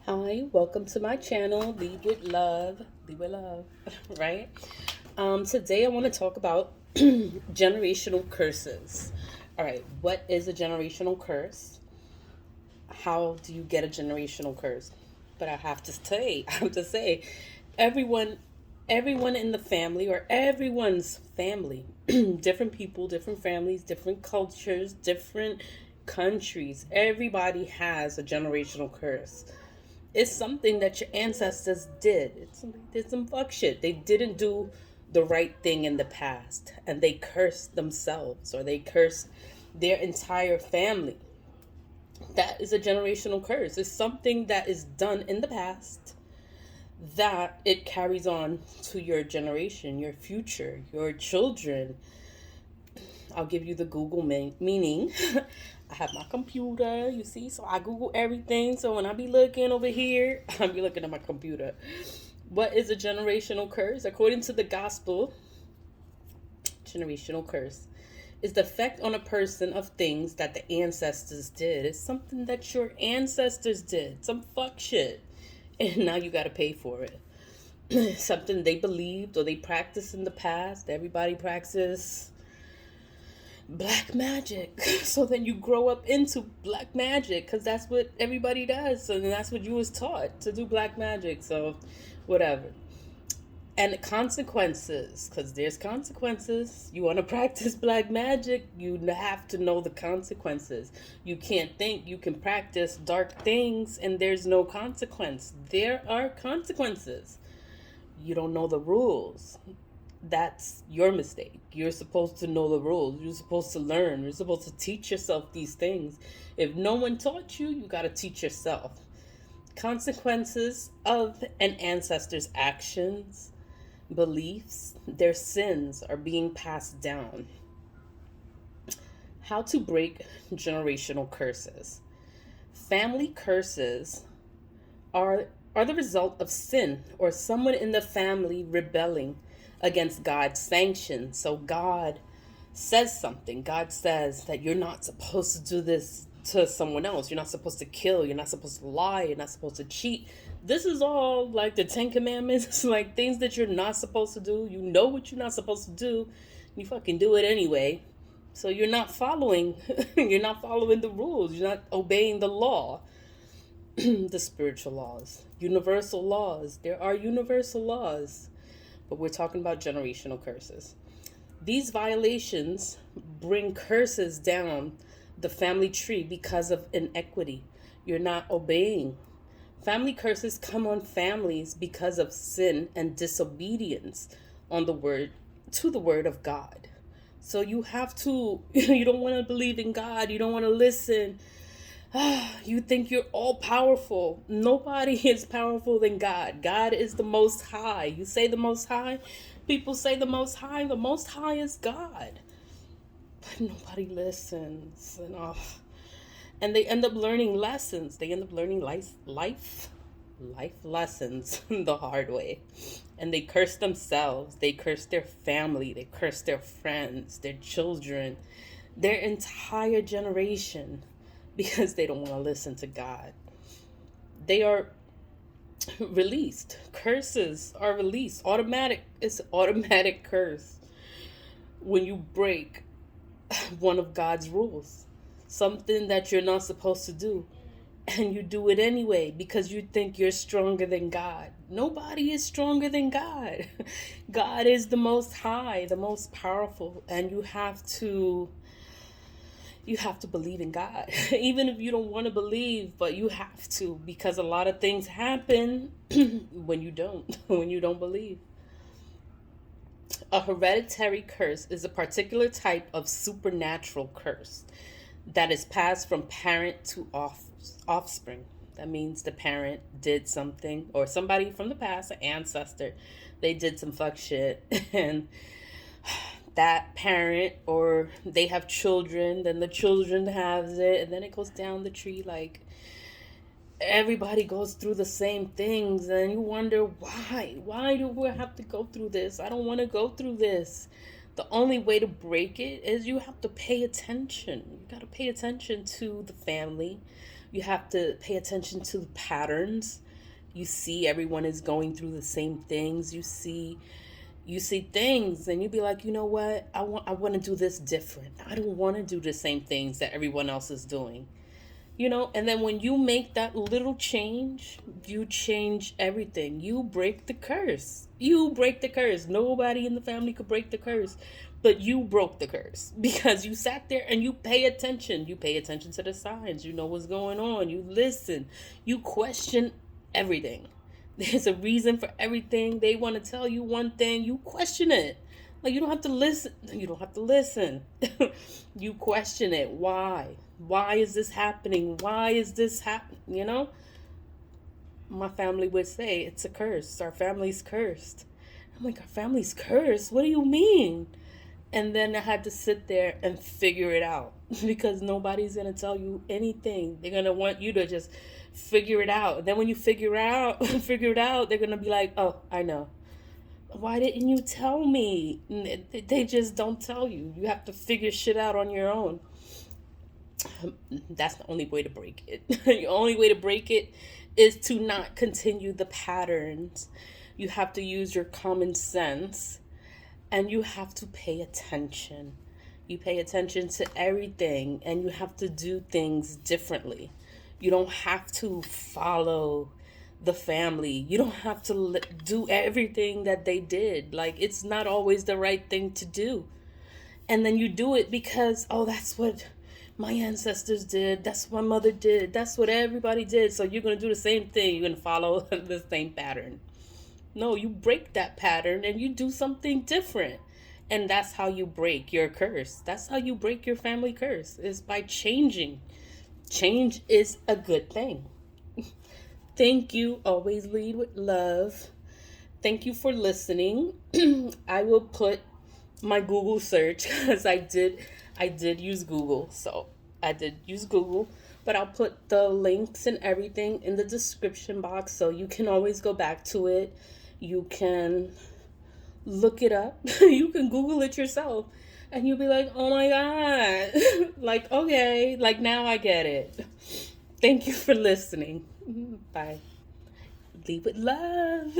Hi, welcome to my channel. Lead with love. Lead with love, right? Today I want to talk about generational curses. All right, what is a generational curse? How do you get a generational curse? But I have to say, everyone, everyone in the family or everyone's family, different people, different families, different cultures, different countries. Everybody has a generational curse. It's something that your ancestors did. They did some fuck shit. They didn't do the right thing in the past, and they cursed themselves or they cursed their entire family. That is a generational curse. It's something that is done in the past that it carries on to your generation, your future, your children. I'll give you the Google meaning. I have my computer, you see, so I Google everything. So when I be looking over here, I be looking at my computer. What is a generational curse? According to the gospel, generational curse is the effect on a person of things that the ancestors did. It's something that your ancestors did, some fuck shit, and now you got to pay for it. Something they believed or they practiced in the past. Everybody practice black magic. So then you grow up into black magic because that's what everybody does. So then that's what you was taught to do, black magic. So whatever. And consequences, because there's consequences. You want to practice black magic, you have to know the consequences. You can't think you can practice dark things and there's no consequence. There are consequences. You don't know the rules. That's your mistake. You're supposed to know the rules. You're supposed to learn. You're supposed to teach yourself these things. If no one taught you, you got to teach yourself. Consequences of an ancestor's actions, beliefs, their sins are being passed down. How to break generational curses. Family curses are are the result of sin or someone in the family rebelling against God's sanction. So God says something. God says that you're not supposed to do this to someone else. You're not supposed to kill. You're not supposed to lie. You're not supposed to cheat. This is all like the Ten Commandments. It's like things that you're not supposed to do. You know what you're not supposed to do. You fucking do it anyway. So you're not following you're not following the rules. You're not obeying the law. The spiritual laws, universal laws. There are universal laws, but we're talking about generational curses. These violations bring curses down the family tree because of inequity. You're not obeying. Family curses come on families because of sin and disobedience on the word to the word of God. So you have to you don't want to believe in God, you don't want to listen. You think you're all powerful. Nobody is powerful than God. God is the most high. You say the most high, people say the most high. The most high is God. But nobody listens. And they end up learning lessons. They end up learning life lessons the hard way. And they curse themselves. They curse their family. They curse their friends, their children, their entire generation because they don't want to listen to God. They are released. Curses are released. It's automatic curse when you break one of God's rules. Something that you're not supposed to do. And you do it anyway because you think you're stronger than God. Nobody is stronger than God. God is the most high, the most powerful, and you have to believe in God. Even if you don't want to believe, but you have to, because a lot of things happen when you don't when you don't believe. A hereditary curse is a particular type of supernatural curse that is passed from parent to offspring. That means the parent did something, or somebody from the past, an ancestor, they did some fuck shit, and that parent, or they have children, then the children has it, and then it goes down the tree. Like, everybody goes through the same things, and you wonder why do we have to go through this? I don't want to go through this. The only way to break it is you have to pay attention. You got to pay attention to the family, You have to pay attention to the patterns. You see everyone is going through the same things. You see things and you be like, you know what? I want to do this different. I don't want to do the same things that everyone else is doing. And then when you make that little change, you change everything. You break the curse. You break the curse. Nobody in the family could break the curse, but you broke the curse because you sat there and you pay attention. You pay attention to the signs. You know what's going on. You listen. You question everything. There's a reason for everything. They want to tell you one thing, you question it. Like, you don't have to listen. You don't have to listen. You question it. Why? Why is this happening? Why is this happening? My family would say it's a curse. Our family's cursed. I'm like, our family's cursed? What do you mean? And then I had to sit there and figure it out because nobody's going to tell you anything. They're going to want you to just figure it out. And then when you figure it out, they're going to be like, "Oh, I know. Why didn't you tell me?" They just don't tell you. You have to figure shit out on your own. That's the only way to break it. The only way to break it is to not continue the patterns. You have to use your common sense and you have to pay attention. You pay attention to everything and you have to do things differently. You don't have to follow the family. You don't have to do everything that they did. Like, it's not always the right thing to do. And then you do it because, oh, that's what my ancestors did. That's what my mother did. That's what everybody did. So you're going to do the same thing. You're going to follow the same pattern. No, you break that pattern and you do something different. And that's how you break your curse. That's how you break your family curse, is by changing. Change is a good thing. Thank you. Always lead with love. Thank you for listening. I will put my Google search because I did use Google. So I did use Google, but I'll put the links and everything in the description box so you can always go back to it. You can look it up. You can Google it yourself and you'll be like, "Oh my God." Like, okay, like now I get it. Thank you for listening. Bye. Leave with love.